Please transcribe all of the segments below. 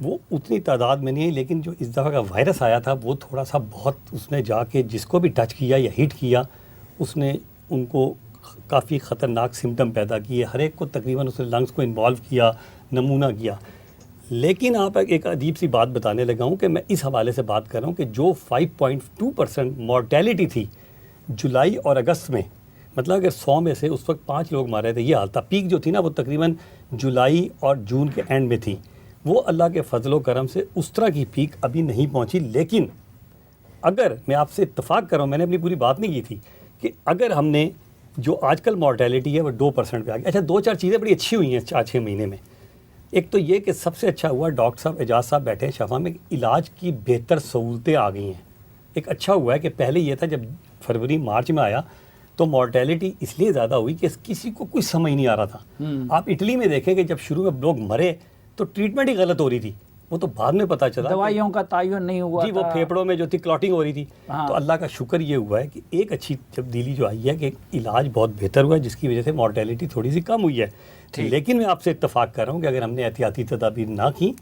وہ اتنی تعداد میں نہیں ہے، لیکن جو اس دفعہ کا وائرس آیا تھا وہ تھوڑا سا بہت، اس نے جا کے جس کو بھی ٹچ کیا یا ہٹ کیا اس نے ان کو کافی خطرناک سمٹم پیدا کیے، ہر ایک کو تقریباً اس نے لنگس کو انوالو کیا، نمونہ کیا. لیکن آپ ایک عجیب سی بات بتانے لگا ہوں کہ میں اس حوالے سے بات کر رہا ہوں کہ جو 5.2% مورٹیلٹی تھی جولائی اور اگست میں، مطلب اگر 100 میں سے اس وقت 5 لوگ مارے تھے، یہ حال تھا. پیک جو تھی نا وہ تقریباً جولائی اور جون کے اینڈ میں تھی. وہ اللہ کے فضل و کرم سے اس طرح کی پیک ابھی نہیں پہنچی. لیکن اگر میں آپ سے اتفاق کر رہا ہوں، میں نے اپنی پوری بات نہیں کی تھی کہ اگر ہم نے جو آج کل مورٹیلٹی ہے وہ 2% پہ آ گئی. اچھا 2-4 چیزیں بڑی اچھی ہوئی ہیں 4-6 مہینے میں. ایک تو یہ کہ سب سے اچھا ہوا ڈاکٹر صاحب اعجاز صاحب بیٹھے ہیں شفا میں، علاج کی بہتر سہولتیں آ گئی ہیں. ایک اچھا ہوا ہے کہ پہلے یہ تھا جب فروری مارچ میں آیا تو مورٹیلٹی اس لیے زیادہ ہوئی کہ کسی کو کچھ سمجھ نہیں آ رہا تھا. آپ اٹلی میں دیکھیں کہ جب شروع میں لوگ مرے تو ٹریٹمنٹ ہی غلط ہو رہی تھی، وہ تو بعد میں پتہ چلا دوائیوں کا تعین نہیں ہوا جی، وہ پھیپڑوں میں جو تھی کلاٹنگ ہو رہی تھی. تو اللہ کا شکر یہ ہوا ہے کہ ایک اچھی تبدیلی جو آئی ہے کہ علاج بہت بہتر ہوا ہے، جس کی وجہ سے مورٹیلٹی تھوڑی سی کم ہوئی ہے. لیکن میں آپ سے اتفاق کر رہا ہوں کہ اگر ہم نے احتیاطی تدابیر نہ کی،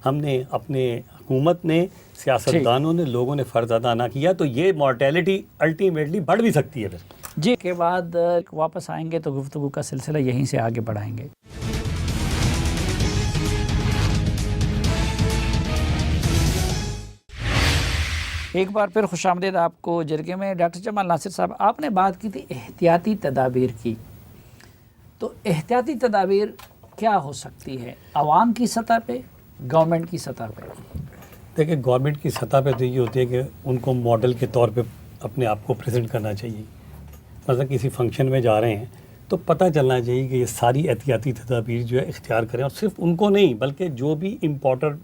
ہم نے اپنے حکومت نے، سیاستدانوں نے، لوگوں نے فرض ادا نہ کیا تو یہ مورٹیلٹی الٹیمیٹلی بڑھ بھی سکتی ہے. پھر جی کے بعد واپس آئیں گے تو گفتگو کا سلسلہ یہیں سے آگے بڑھائیں گے. ایک بار پھر خوش آمدید آپ کو جرگے میں. ڈاکٹر جمال ناصر صاحب، آپ نے بات کی تھی احتیاطی تدابیر کی، تو احتیاطی تدابیر کیا ہو سکتی ہے عوام کی سطح پہ، گورنمنٹ کی سطح پہ؟ دیکھیں گورنمنٹ کی سطح پہ تو یہ ہوتی ہے کہ ان کو ماڈل کے طور پہ اپنے آپ کو پریزنٹ کرنا چاہیے. مثلا کسی فنکشن میں جا رہے ہیں تو پتہ چلنا چاہیے کہ یہ ساری احتیاطی تدابیر جو ہے اختیار کریں، اور صرف ان کو نہیں بلکہ جو بھی امپورٹنٹ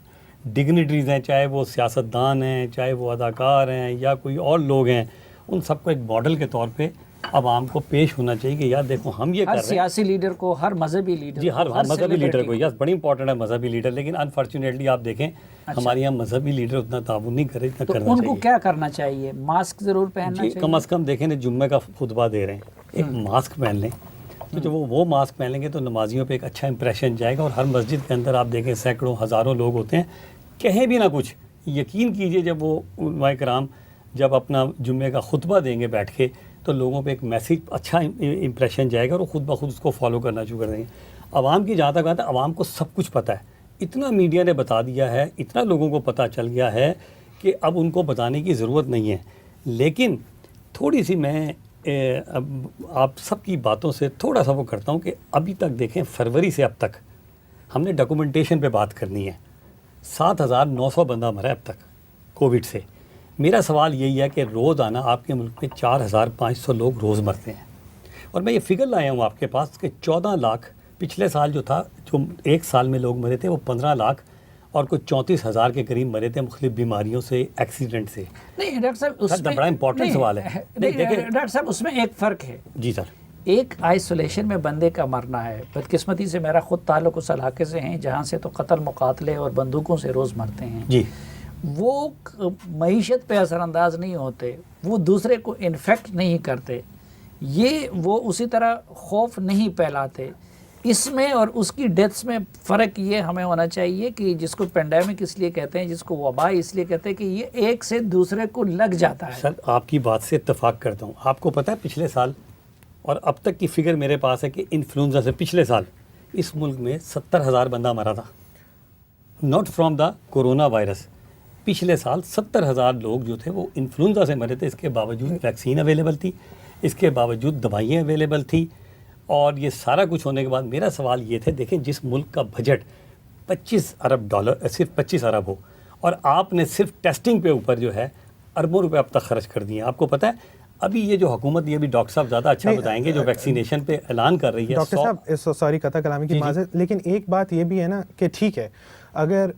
ڈگنیٹریز ہیں، چاہے وہ سیاستدان ہیں، چاہے وہ اداکار ہیں یا کوئی اور لوگ ہیں، ان سب کو ایک ماڈل کے طور پہ عوام کو پیش ہونا چاہیے کہ یار دیکھو ہم یہ کر رہے ہیں. ہر سیاسی لیڈر کو، ہر مذہبی لیڈر، جی ہر مذہبی لیڈر کو، یس بڑی امپورٹنٹ ہے مذہبی لیڈر. لیکن انفارچونیٹلی آپ دیکھیں ہمارے یہاں مذہبی لیڈر اتنا تعاون نہیں کرے جتنا کرنا چاہیے. ان کو کیا کرنا چاہیے؟ ماسک ضرور پہننا چاہیے. کم از کم دیکھیں نا جمعہ کا خطبہ دے رہے ہیں، ایک ماسک پہن لیں تو جب وہ ماسک پہن لیں گے تو نمازیوں پہ ایک اچھا امپریشن جائے گا. اور ہر مسجد کے اندر آپ دیکھیں سینکڑوں ہزاروں لوگ ہوتے ہیں، کہیں بھی نہ کچھ یقین کیجئے جب وہ علماء کرام جب اپنا جمعے کا خطبہ دیں گے بیٹھ کے تو لوگوں پہ ایک میسیج اچھا امپریشن جائے گا اور وہ خود بخود اس کو فالو کرنا شروع کر دیں گے. عوام کی جہاں تک بات ہے، عوام کو سب کچھ پتہ ہے، اتنا میڈیا نے بتا دیا ہے، اتنا لوگوں کو پتہ چل گیا ہے کہ اب ان کو بتانے کی ضرورت نہیں ہے. لیکن تھوڑی سی میں اب آپ سب کی باتوں سے تھوڑا سا وہ کرتا ہوں کہ ابھی تک دیکھیں فروری سے اب تک ہم نے ڈاکومنٹیشن پہ بات کرنی ہے. 7,900 بندہ مرا ہے اب تک کووڈ سے. میرا سوال یہی ہے کہ روزانہ آپ کے ملک میں 4,500 لوگ روز مرتے ہیں، اور میں یہ فگر لایا ہوں آپ کے پاس کہ 14 لاکھ پچھلے سال جو تھا، جو ایک سال میں لوگ مرے تھے وہ 15 لاکھ اور کوئی 34,000 کے قریب مرے تھے مختلف بیماریوں سے، ایکسیڈنٹ سے. نہیں ڈاکٹر صاحب اس میں بڑا امپورٹنٹ سوال ہے. ڈاکٹر صاحب اس میں ایک فرق ہے. جی سر. ایک آئسولیشن میں بندے کا مرنا ہے. بدقسمتی سے میرا خود تعلق اس علاقے سے ہیں جہاں سے تو قتل مقاتلے اور بندوقوں سے روز مرتے ہیں. جی وہ معیشت پہ اثر انداز نہیں ہوتے، وہ دوسرے کو انفیکٹ نہیں کرتے، وہ اسی طرح خوف نہیں پھیلاتے. اس میں اور اس کی ڈیتھس میں فرق یہ ہمیں ہونا چاہیے کہ جس کو پینڈیمک اس لیے کہتے ہیں، جس کو وبا اس لیے کہتے ہیں کہ یہ ایک سے دوسرے کو لگ جاتا ہے. سر آپ کی بات سے اتفاق کرتا ہوں. آپ کو پتہ ہے پچھلے سال اور اب تک کی فگر میرے پاس ہے کہ انفلوئنزا سے پچھلے سال اس ملک میں 70,000 بندہ مرا تھا، not from the corona virus. پچھلے سال 70,000 لوگ جو تھے وہ انفلوئنزا سے مرے تھے. اس کے باوجود ویکسین اویلیبل تھی، اس کے باوجود دوائیں اویلیبل تھی، اور یہ سارا کچھ ہونے کے بعد میرا سوال یہ تھے دیکھیں جس ملک کا بجٹ $25 ارب صرف 25 ارب ہو اور آپ نے صرف ٹیسٹنگ پہ اوپر جو ہے اربوں روپے اب تک خرچ کر دیے ہیں. آپ کو پتہ ہے ابھی یہ جو حکومت، یہ بھی ڈاکٹر صاحب زیادہ اچھا بتائیں گے، جو ویکسینیشن پہ اعلان کر رہی ہے. ڈاکٹر صاحب سوری قطع کلامی کی معذرت، لیکن ایک بات یہ بھی ہے نا کہ ٹھیک ہے اگر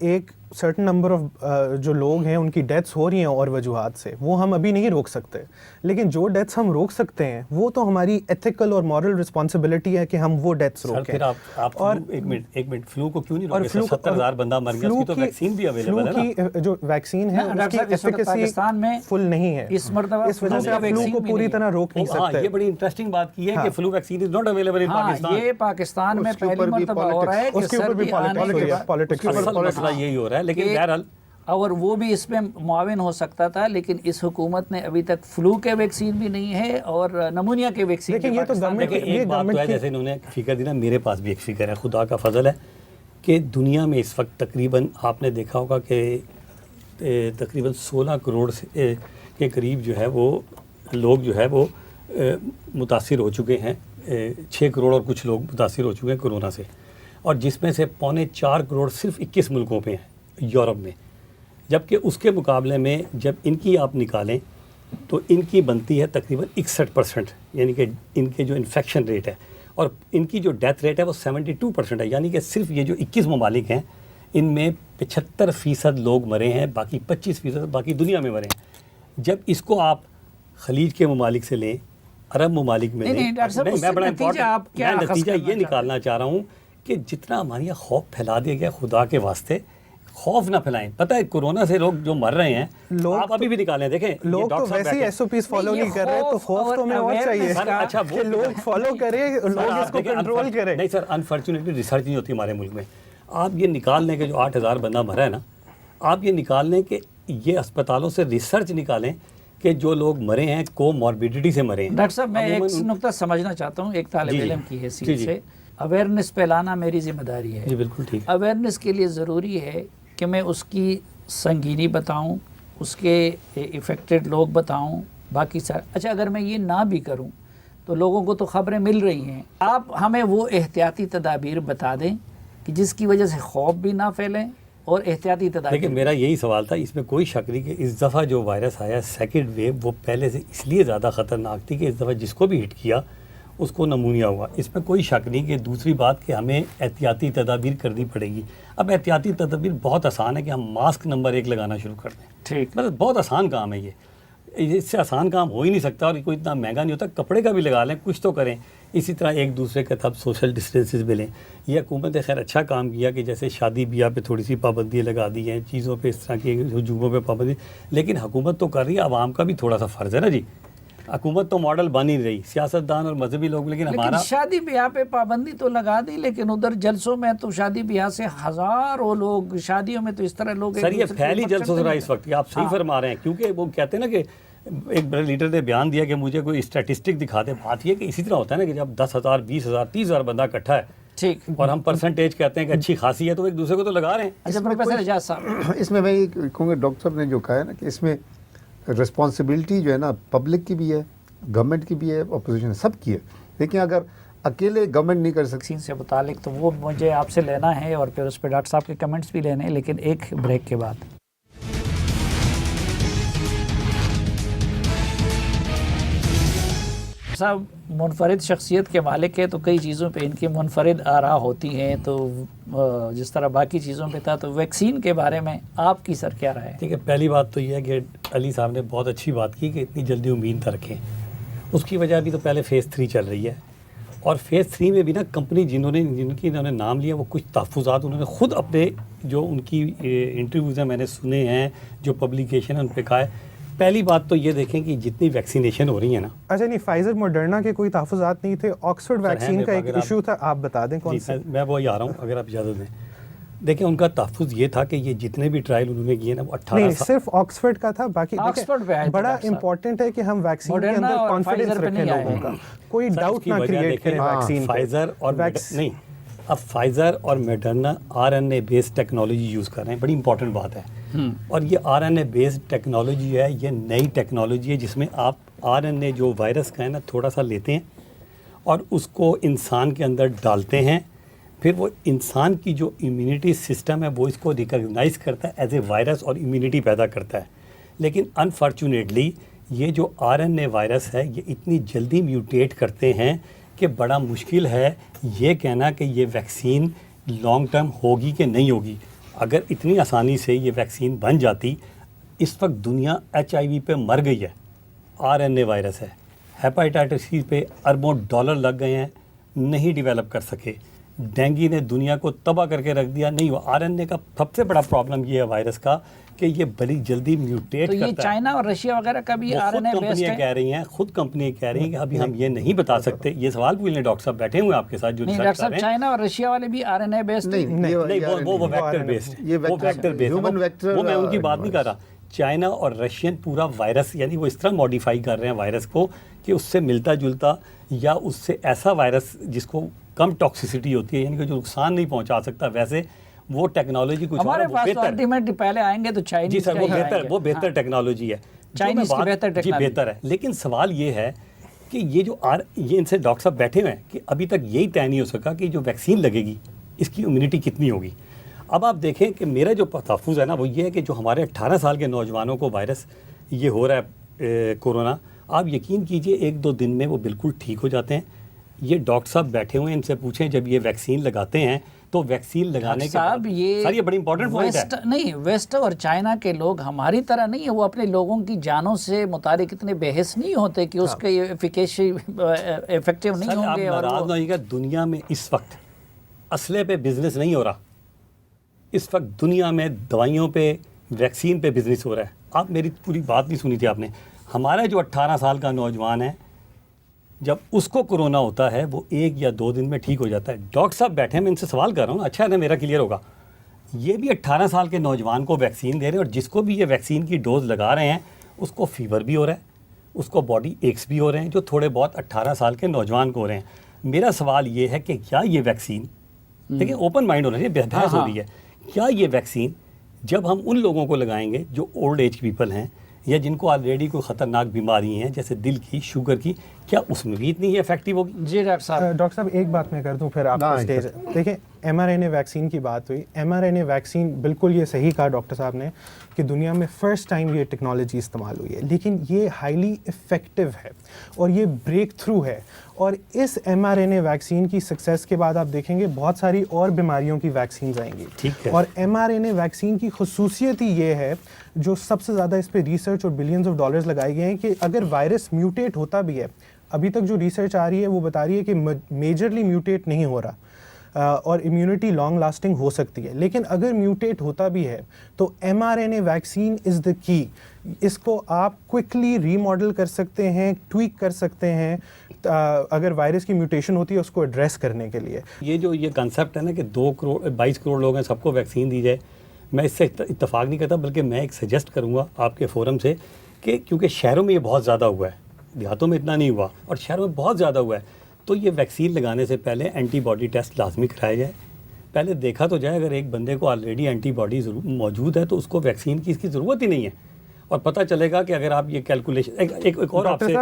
ایک سرٹن نمبر آف جو لوگ ہیں ان کی ڈیتھس ہو رہی ہیں اور وجوہات سے، وہ ہم ابھی نہیں روک سکتے، لیکن جو ڈیتھس ہم روک سکتے ہیں وہ تو ہماری ایتھیکل اور مورل رسپانسبلٹی ہے کہ ہم وہ ڈیتھس روکیں. پھر آپ اور ایک منٹ فلو کو کیوں نہیں روکے؟ 70,000 بندہ مر گیا، اس کی تو ویکسین بھی اویلیبل ہے نا. کی جو ویکسین ہے اس کی ایفیکیسی فل نہیں ہے، اس مرتبہ اس وجہ سے آپ فلو کو پوری طرح روک نہیں سکتے. یہ بڑی انٹرسٹنگ بات کی ہے کہ flu vaccine is not available in Pakistan. یہ پاکستان میں پہلی مرتبہ ہو رہا ہے کہ سردی آنے کے بعد پالیٹکس مسئلہ یہی ہو رہا ہے. لیکن بہرحال اور وہ بھی اس میں معاون ہو سکتا تھا، لیکن اس حکومت نے ابھی تک فلو کے ویکسین بھی نہیں ہے اور نمونیا کے ویکسین. لیکن یہ تو ایک بات تو ہے، جیسے انہوں نے فکر دی نا، میرے پاس بھی ایک فکر ہے. خدا کا فضل ہے کہ دنیا میں اس وقت تقریباً آپ نے دیکھا ہوگا کہ تقریباً 16 کروڑ کے قریب جو ہے وہ لوگ جو ہے وہ متاثر ہو چکے ہیں. 6 کروڑ اور کچھ لوگ متاثر ہو چکے ہیں کورونا سے، اور جس میں سے 4.25 کروڑ صرف 21 ملکوں پہ ہیں یورپ میں. جبکہ اس کے مقابلے میں جب ان کی آپ نکالیں تو ان کی بنتی ہے تقریباً 61%، یعنی کہ ان کے جو انفیکشن ریٹ ہے اور ان کی جو ڈیتھ ریٹ ہے وہ 72% ہے. یعنی کہ صرف یہ جو 21 ممالک ہیں ان میں 75% لوگ مرے ہیں، باقی 25% باقی دنیا میں مرے ہیں. جب اس کو آپ خلیج کے ممالک سے لیں، عرب ممالک میں لیں، میں بڑا نتیجہ یہ نکالنا چاہ رہا ہوں کہ جتنا ہمارے یہاں خوف پھیلا دیا گیا، خدا کے واسطے خوف نہ پھیلائیں. پتہ ہے کورونا سے لوگ جو مر رہے ہیں، آپ ابھی بھی نکالیں، دیکھیں لوگ تو ویسے ہی ایس او پیز فالو نہیں کر رہے، تو خوف تو ہمیں اور چاہیے کہ لوگ فالو کریں، لوگ اس کو کنٹرول کریں. نہیں سر، انفارچونیٹلی ریسرچ نہیں ہوتی ہمارے ملک میں. آپ یہ نکال لیں کہ جو 8,000 بندہ مرا ہے نا، آپ یہ نکال لیں کہ یہ اسپتالوں سے ریسرچ نکالیں کہ جو لوگ مرے ہیں کو موربیڈیٹی سے مرے ہیں. ڈاکٹر صاحب میں ایک نقطہ سمجھنا چاہتا ہوں ایک طالب علم کی حیثیت سے. اویئرنیس پھیلانا میری ذمہ داری ہے. جی بالکل ٹھیک. اویئرنیس کے لیے ضروری ہے کہ میں اس کی سنگینی بتاؤں، اس کے افیکٹڈ لوگ بتاؤں، باقی اچھا اگر میں یہ نہ بھی کروں تو لوگوں کو تو خبریں مل رہی ہیں. آپ ہمیں وہ احتیاطی تدابیر بتا دیں کہ جس کی وجہ سے خوف بھی نہ پھیلیں اور احتیاطی تدابیر. لیکن میرا یہی سوال تھا، اس میں کوئی شک نہیں کہ اس دفعہ جو وائرس آیا سیکنڈ ویو وہ پہلے سے اس لیے زیادہ خطرناک تھی کہ اس دفعہ جس کو بھی ہٹ کیا اس کو نمونیا ہوا. اس میں کوئی شک نہیں کہ دوسری بات کہ ہمیں احتیاطی تدابیر کرنی پڑے گی. اب احتیاطی تدابیر بہت آسان ہے کہ ہم ماسک نمبر 1 لگانا شروع کر دیں. ٹھیک، مطلب بہت آسان کام ہے یہ، اس سے آسان کام ہو ہی نہیں سکتا اور کوئی اتنا مہنگا نہیں ہوتا. کپڑے کا بھی لگا لیں، کچھ تو کریں. اسی طرح ایک دوسرے کے تب سوشل ڈسٹینسز بھی لیں. یہ حکومت نے خیر اچھا کام کیا کہ جیسے شادی بیاہ پہ تھوڑی سی پابندیاں لگا دی ہیں، چیزوں پہ اس طرح کی ہجوموں پہ پابندی. لیکن حکومت تو کر رہی ہے، عوام کا بھی تھوڑا سا فرض ہے نا جی. حکومت تو ماڈل بن ہی رہی، سیاستدان اور مذہبی لوگ، لیکن ہمارا شادی بیاہ پہ پابندی تو لگا دی، لیکن ادھر جلسوں میں تو شادی بیاہ سے ہزاروں لوگ، شادیوں میں تو اس طرح لوگ. سر یہ پھیلی جلسوں سے رہا اس وقت، آپ صحیح فرما رہے ہیں، کیونکہ وہ کہتے ہیں نا کہ ایک بڑے لیڈر نے بیان دیا کہ مجھے کوئی اسٹیٹسٹک دکھا دے. بات یہ کہ اسی طرح ہوتا ہے نا کہ جب 10,000 20,000 30,000 بندہ اکٹھا ہے ٹھیک اور ہم پرسنٹیج کہتے ہیں کہ اچھی خاصی ہے تو ایک دوسرے کو تو لگا رہے ہیں. اچھا پروفیسر اعجاز صاحب، اس میں یہ کہوں گا ڈاکٹر صاحب نے جو کہا ہے نا کہ اس میں رسپانسبلٹی جو ہے نا پبلک کی بھی ہے، گورنمنٹ کی بھی ہے، اپوزیشن سب کی ہے. لیکن اگر اکیلے گورنمنٹ نہیں کر سکتی ویکسین سے متعلق تو وہ مجھے آپ سے لینا ہے اور پھر اس پہ ڈاکٹر صاحب کے کمنٹس بھی لینے ہیں، لیکن ایک بریک کے بعد. صاحب منفرد شخصیت کے مالک ہے تو کئی چیزوں پہ ان کی منفرد آراء ہوتی ہیں، تو جس طرح باقی چیزوں پہ تھا، تو ویکسین کے بارے میں آپ کی سر کیا رائے ہے؟ ٹھیک ہے، پہلی بات تو یہ ہے کہ علی صاحب نے بہت اچھی بات کی کہ اتنی جلدی امید نہ رکھیں. اس کی وجہ بھی تو پہلے فیز 3 چل رہی ہے، اور فیز 3 میں بھی نا کمپنی جن کی انہوں نے نام لیا وہ کچھ تحفظات انہوں نے خود اپنے جو ان کی انٹرویوز ہیں میں نے سنے ہیں، جو پبلیکیشن ہے ان پہ کہا ہے. پہلی بات تو یہ دیکھیں کہ جتنی ویکسینیشن ہو رہی ہے نا، اچھا نہیں فائزر موڈرنا کے کوئی تحفظات نہیں تھے، آکسفورڈ ویکسین کا ایک ایشو تھا، آپ بتا دیں کون سا؟ میں وہی آ رہا ہوں اگر آپ اجازت دیں. دیکھیں ان کا تحفظ یہ تھا کہ یہ جتنے بھی ٹرائل انہوں نے کیے نا وہ 18 نہیں صرف آکسفورڈ کا تھا، باقی بڑا امپورٹنٹ ہے کہ ہم ویکسین کے اندر کانفیڈنس رکھیں لوگوں کا، کوئی ڈاؤٹ نہ کریٹ کریں ویکسین. فائزر اور نہیں، اب فائزر اور میڈرنا RNA بیسڈ ٹیکنالوجی یوز کر رہے ہیں، بڑی امپورٹنٹ بات ہے. اور یہ RNA بیسڈ ٹیکنالوجی ہے، یہ نئی ٹیکنالوجی ہے جس میں آپ RNA جو وائرس کا ہے نا تھوڑا سا لیتے ہیں اور اس کو انسان کے اندر ڈالتے ہیں، پھر وہ انسان کی جو امیونٹی سسٹم ہے وہ اس کو ریکگنائز کرتا ہے ایز اے وائرس اور امیونٹی پیدا کرتا ہے. لیکن انفارچونیٹلی یہ جو RNA وائرس ہے یہ اتنی جلدی میوٹیٹ کرتے ہیں کہ بڑا مشکل ہے یہ کہنا کہ یہ ویکسین لانگ ٹرم ہوگی کہ نہیں ہوگی. اگر اتنی آسانی سے یہ ویکسین بن جاتی، اس وقت دنیا HIV پہ مر گئی ہے، RNA وائرس ہے، ہیپاٹائٹس سی پہ اربوں ڈالر لگ گئے ہیں، نہیں ڈیولپ کر سکے، ڈینگی نے دنیا کو تباہ کر کے رکھ دیا، نہیں ہوا۔ RNA کا سب سے بڑا پرابلم یہ ہے وائرس کا کہ یہ بڑی جلدی میوٹیٹ تو کرتا یہ ہے۔ چائنا اور رشیا وغیرہ کا بھی وہ خود RNA بیسڈ کمپنیاں ہے؟ کہہ رہی ہیں، خود کمپنیاں کہہ رہی ہیں کہ ابھی ہم یہ نہیں بتا سکتے۔ یہ سوال پوچھ لیں، ڈاکٹر صاحب بیٹھے ہوئے ہیں آپ کے ساتھ جو نہیں ریسرچ ڈاکٹر کر صاحب، رہے ہیں۔ چائنا اور رشیا والے بھی RNA بیسڈ نہیں نہیں، وہ ویکٹر بیسڈ، یہ وہ ویکٹر بیسڈ، human vector وہ میں ان کی بات نہیں کر رہا۔ چائنا اور رشین پورا وائرس، یعنی وہ اس طرح ماڈیفائی کر رہے ہیں وائرس کو کہ اس سے ملتا جلتا یا اس سے ایسا وائرس جس کو کم ٹاکسیسٹی ہوتی ہے، یعنی کہ جو نقصان نہیں پہنچا سکتا، ویسے وہ ٹیکنالوجی کچھ ہمارے اور پاس تو بہتر ہے۔ الٹیمیٹلی پہلے آئیں گے تو جی چائنیز سر، کا وہ ہی بہتر آئیں گے۔ وہ بہتر ہاں۔ ٹیکنالوجی ہے چائنیز جو کی میں بہتر جی ٹیکنالوجی۔ بہتر ہے، لیکن سوال یہ ہے کہ یہ جو یہ ان سے ڈاکٹر صاحب بیٹھے ہوئے ہیں کہ ابھی تک یہی طے نہیں ہو سکا کہ جو ویکسین لگے گی اس کی امیونٹی کتنی ہوگی۔ اب آپ دیکھیں کہ میرا جو تحفظ ہے نا وہ یہ ہے کہ جو ہمارے 18 سال کے نوجوانوں کو وائرس یہ ہو رہا ہے کورونا، آپ یقین کیجئے 1-2 دن میں وہ بالکل ٹھیک ہو جاتے ہیں۔ یہ ڈاکٹر صاحب بیٹھے ہوئے ہیں، ان سے پوچھیں جب یہ ویکسین لگاتے ہیں تو ویکسین لگانے کے صاحب بعد یہ سر یہ بڑی امپورٹنٹ پوائنٹ ہے۔ نہیں، ویسٹ اور چائنا کے لوگ ہماری طرح نہیں ہے، وہ اپنے لوگوں کی جانوں سے متعلق اتنے بحث نہیں ہوتے کہ اس کے افیکٹو نہیں سر ہوں آپ گے۔ اور ناراض نہ ہوئیے گا، دنیا میں اس وقت اسلحے پہ بزنس نہیں ہو رہا، اس وقت دنیا میں دوائیوں پہ، ویکسین پہ بزنس ہو رہا ہے۔ آپ میری پوری بات نہیں سنی تھی آپ نے۔ ہمارا جو 18 سال کا نوجوان ہے، جب اس کو کورونا ہوتا ہے وہ 1 یا 2 دن میں ٹھیک ہو جاتا ہے۔ ڈاکٹر صاحب بیٹھے ہیں، میں ان سے سوال کر رہا ہوں، اچھا ہے نا، میرا کلیئر ہوگا۔ یہ بھی 18 سال کے نوجوان کو ویکسین دے رہے ہیں، اور جس کو بھی یہ ویکسین کی ڈوز لگا رہے ہیں اس کو فیور بھی ہو رہا ہے، اس کو باڈی ایکس بھی ہو رہے ہیں، جو تھوڑے بہت 18 سال کے نوجوان کو ہو رہے ہیں۔ میرا سوال یہ ہے کہ کیا یہ ویکسین، دیکھیں اوپن مائنڈ ہونا چاہیے، بحث ہو رہی ہے، کیا یہ ویکسین جب ہم ان لوگوں کو لگائیں گے جو اولڈ ایج پیپل ہیں یا جن کو آلریڈی کوئی خطرناک بیماری ہیں جیسے دل کی، شوگر کی، کیا اس میں بھی اتنی افیکٹو ہوگی؟ جی ڈاکٹر صاحب، ڈاکٹر صاحب ایک بات میں کر دوں پھر آپ کو اسٹیج۔ دیکھیں mRNA ویکسین کی بات ہوئی، mRNA ویکسین بالکل یہ صحیح کہا ڈاکٹر صاحب نے کہ دنیا میں فرسٹ ٹائم یہ ٹیکنالوجی استعمال ہوئی ہے، لیکن یہ ہائیلی افیکٹو ہے اور یہ بریک تھرو ہے۔ اور اس mRNA ویکسین کی سکسیس کے بعد آپ دیکھیں گے بہت ساری اور بیماریوں کی ویکسینز آئیں گی۔ ٹھیک ہے۔ اور mRNA ویکسین کی خصوصیت ہی یہ ہے، جو سب سے زیادہ اس پہ ریسرچ اور بلینز آف ڈالرز لگائے گئے ہیں، کہ اگر وائرس میوٹیٹ ہوتا بھی ہے، ابھی تک جو ریسرچ آ رہی ہے وہ بتا رہی ہے کہ میجرلی میوٹیٹ نہیں ہو رہا اور امیونٹی لانگ لاسٹنگ ہو سکتی ہے، لیکن اگر میوٹیٹ ہوتا بھی ہے تو mRNA ویکسین از دا کی۔ اس کو آپ کوئکلی ری ماڈل کر سکتے ہیں، ٹویک کر سکتے ہیں اگر وائرس کی میوٹیشن ہوتی ہے اس کو ایڈریس کرنے کے لیے۔ یہ کنسیپٹ ہے نا کہ 22 کروڑ لوگ ہیں، سب کو ویکسین دی جائے، میں اس سے اتفاق نہیں کرتا، بلکہ میں ایک سجیسٹ کروں گا آپ کے فورم سے کہ کیونکہ شہروں میں یہ بہت زیادہ ہوا ہے، دیہاتوں میں اتنا نہیں ہوا اور شہروں میں بہت زیادہ ہوا ہے، تو یہ ویکسین لگانے سے پہلے اینٹی باڈی ٹیسٹ لازمی کرایا جائے۔ پہلے دیکھا تو جائے، اگر ایک بندے کو آلریڈی اینٹی باڈی موجود ہے تو اس کو ویکسین کی اس کی ضرورت ہی نہیں ہے، اور پتہ چلے گا کہ اگر آپ یہ کیلکولیشن ایک اور آپ سے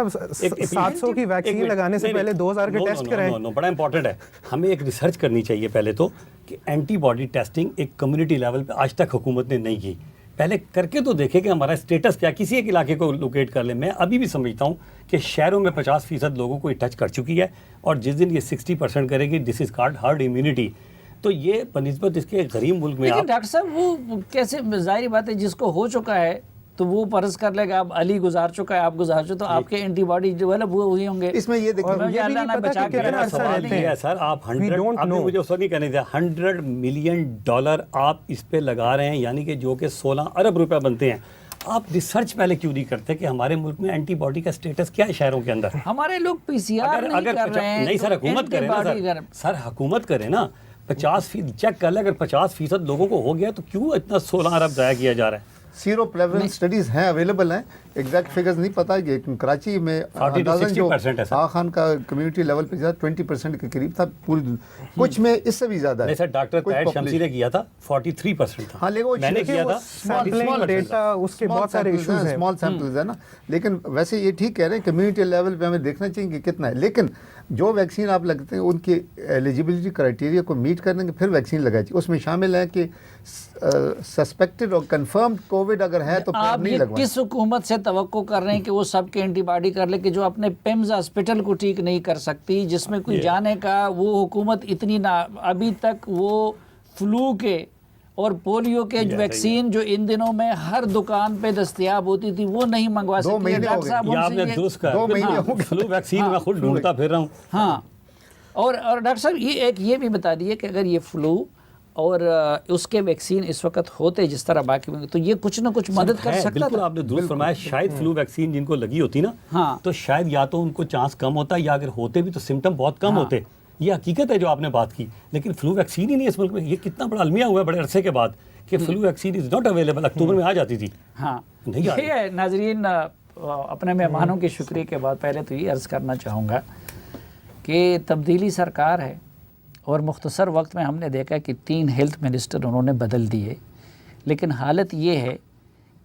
700 کی ویکسین لگانے سے پہلے 2000 کا ٹیسٹ کرائیں۔ بڑا امپورٹنٹ ہے، ہمیں ایک ریسرچ کرنی چاہیے پہلے تو کہ اینٹی باڈی ٹیسٹنگ ایک کمیونٹی لیول پہ آج تک حکومت نے نہیں کی، پہلے کر کے تو دیکھے کہ ہمارا اسٹیٹس کیا، کسی ایک علاقے کو لوکیٹ کر لیں۔ میں ابھی بھی سمجھتا ہوں کہ شہروں میں 50% لوگوں کو یہ ٹچ کر چکی ہے، اور جس دن یہ 60% کرے گی، دس از کالڈ ہرڈ امیونٹی۔ تو یہ بنسبت اس کے غریب ملک میں لیکن ڈاکٹر صاحب وہ کیسے، ظاہری بات ہے جس کو ہو چکا ہے تو وہ فرض کر لے گا، اب علی گزار چکا ہے، آپ گزار چکے، تو آپ کے اینٹی باڈی جو ہے نا وہ ہوئی ہوں گے۔ اس میں یہ دیکھیں، اللہ نہ بچا کے کتنا عرصہ سوال رہتے یہ ہیں۔ ہے سر، آپ We don't 100 know. مجھے اس وقت نہیں کہنے دیا، $100 ملین آپ اس پہ لگا رہے ہیں، یعنی کہ جو کہ 16 ارب روپے بنتے ہیں۔ آپ ریسرچ پہلے کیوں نہیں کرتے کہ ہمارے ملک میں اینٹی باڈی کا اسٹیٹس کیا ہے شہروں کے اندر؟ ہمارے لوگ PCR نہیں کر رہے ہیں۔ نہیں سر، حکومت کرے نا سر، حکومت کرے نا، 50% چیک کر لیں، اگر 50% لوگوں کو ہو گیا تو کیوں اتنا 16 ارب ضائع کیا جا رہا ہے؟ سیرو پریویلنس سٹڈیز ہیں، اویلیبل ہیں، ایگزیکٹ فگرز نہیں پتہ، لیکن کراچی میں 40 to 60% ہے سر۔ آغا خان کا کمیونٹی لیول پہ 20% کے قریب تھا، پوری کچھ میں اس سے بھی زیادہ ہے۔ نہیں سر، ڈاکٹر طاہر شمسی نے کیا تھا 43% تھا، ہاں، لیکن وہ میں نے کیا تھا سیمپلنگ ڈیٹا اس کے بہت سارے ایشوز ہیں، اسمال سیمپلز ہیں نا، لیکن ویسے یہ ٹھیک کہہ رہے ہیں کمیونٹی لیول پہ ہمیں دیکھنا چاہیے کہ کتنا ہے، لیکن جو ویکسین آپ لگتے ہیں ان کی ایلیجیبلٹی کرائٹیریا کو میٹ کرنے کے پھر ویکسین لگائی چاہیے۔ اس میں شامل ہے کہ سسپیکٹڈ اور کنفرمڈ کووڈ اگر ہے تو پھر آپ نہیں یہ لگوائیں۔ کس حکومت سے توقع کر رہے ہیں کہ وہ سب کے اینٹی باڈی کر لے، کہ جو اپنے پیمز ہاسپٹل کو ٹھیک نہیں کر سکتی، جس میں کوئی جانے کا، وہ حکومت اتنی ابھی تک وہ فلو کے اور پولیو کے ویکسین جو ان دنوں میں ہر دکان پہ دستیاب ہوتی تھی وہ نہیں منگوا سکتی. 2 مہینے ہو گئے. یہ آپ نے درست کہا. 2 مہینے ہو گئے. فلو ویکسین میں خود ڈھونڈتا پھر رہا ہوں. ہاں اور ڈاکٹر صاحب یہ بھی بتا دیے کہ اگر یہ فلو اور اس کے ویکسین اس وقت ہوتے جس طرح باقی تو یہ کچھ نہ کچھ مدد کر سکتا بالکل تھا. آپ نے درست فرمایا. شاید فلو ویکسین جن کو لگی ہوتی نا ہاں تو شاید یا تو ان کو چانس کم ہوتا یا اگر ہوتے بھی تو سمٹم بہت کم ہوتے. یہ حقیقت ہے جو آپ نے بات کی. لیکن فلو ویکسین ہی نہیں اس ملک میں. یہ کتنا بڑا المیہ ہوا ہے بڑے عرصے کے بعد کہ flu vaccine is not available. اکتوبر میں آ جاتی تھی. ہاں نہیں آ رہی. یہ ناظرین اپنے مہمانوں کے شکریہ کے بعد پہلے تو یہ عرض کرنا چاہوں گا کہ تبدیلی سرکار ہے اور مختصر وقت میں ہم نے دیکھا کہ 3 ہیلتھ منسٹر انہوں نے بدل دیے. لیکن حالت یہ ہے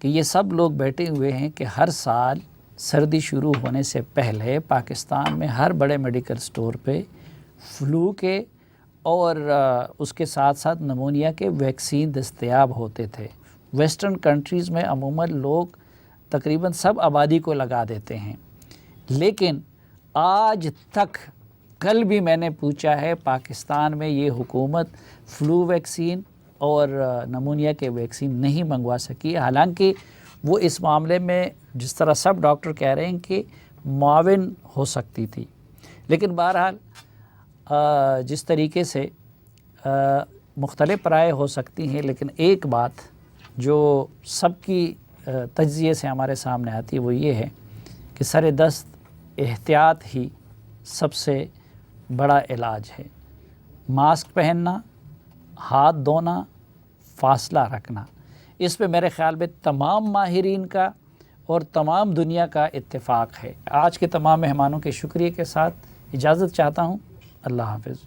کہ یہ سب لوگ بیٹھے ہوئے ہیں کہ ہر سال سردی شروع ہونے سے پہلے پاکستان میں ہر بڑے میڈیکل سٹور پہ فلو کے اور اس کے ساتھ ساتھ نمونیا کے ویکسین دستیاب ہوتے تھے. ویسٹرن کنٹریز میں عموماً لوگ تقریباً سب آبادی کو لگا دیتے ہیں. لیکن آج تک کل بھی میں نے پوچھا ہے پاکستان میں یہ حکومت فلو ویکسین اور نمونیا کے ویکسین نہیں منگوا سکی. حالانکہ وہ اس معاملے میں جس طرح سب ڈاکٹر کہہ رہے ہیں کہ معاون ہو سکتی تھی. لیکن بہرحال جس طریقے سے مختلف رائے ہو سکتی ہیں لیکن ایک بات جو سب کی تجزیے سے ہمارے سامنے آتی ہے وہ یہ ہے کہ سر دست احتیاط ہی سب سے بڑا علاج ہے. ماسک پہننا، ہاتھ دھونا، فاصلہ رکھنا، اس پہ میرے خیال میں تمام ماہرین کا اور تمام دنیا کا اتفاق ہے. آج کے تمام مہمانوں کے شکریہ کے ساتھ اجازت چاہتا ہوں. اللہ حافظ.